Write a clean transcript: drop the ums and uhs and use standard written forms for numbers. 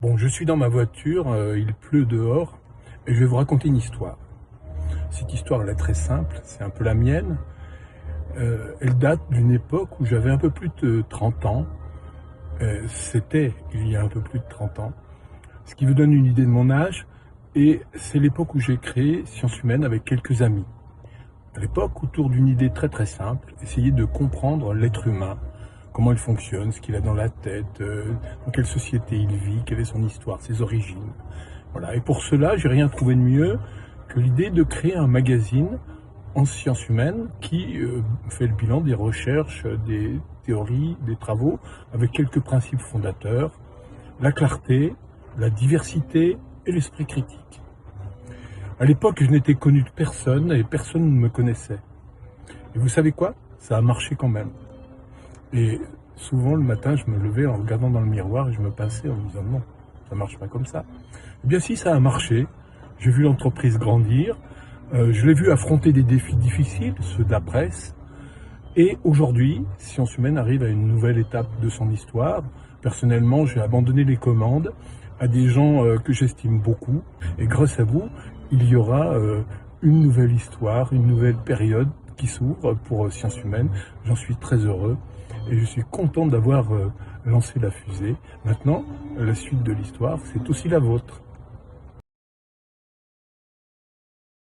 Bon, je suis dans ma voiture, il pleut dehors et je vais vous raconter une histoire. Cette histoire, elle est très simple, c'est un peu la mienne. Elle date d'une époque où j'avais un peu plus de 30 ans. C'était il y a un peu plus de 30 ans, ce qui vous donne une idée de mon âge. Et c'est l'époque où j'ai créé Sciences Humaines avec quelques amis. À l'époque, autour d'une idée très très simple, essayer de comprendre l'être humain, comment il fonctionne, ce qu'il a dans la tête, dans quelle société il vit, quelle est son histoire, ses origines. Voilà. Et pour cela, j'ai rien trouvé de mieux que l'idée de créer un magazine en sciences humaines qui fait le bilan des recherches, des théories, des travaux, avec quelques principes fondateurs, la clarté, la diversité et l'esprit critique. À l'époque, je n'étais connu de personne et personne ne me connaissait. Et vous savez quoi? Ça a marché quand même. Et souvent, le matin, je me levais en regardant dans le miroir et je me pinçais en me disant non, ça marche pas comme ça. Eh bien si, ça a marché. J'ai vu l'entreprise grandir, je l'ai vu affronter des défis difficiles, ceux de la presse. Et aujourd'hui, Sciences Humaines arrive à une nouvelle étape de son histoire. Personnellement, j'ai abandonné les commandes à des gens que j'estime beaucoup. Et grâce à vous, il y aura une nouvelle histoire, une nouvelle période qui s'ouvre pour Sciences Humaines. J'en suis très heureux et je suis content d'avoir lancé la fusée. Maintenant, la suite de l'histoire, c'est aussi la vôtre.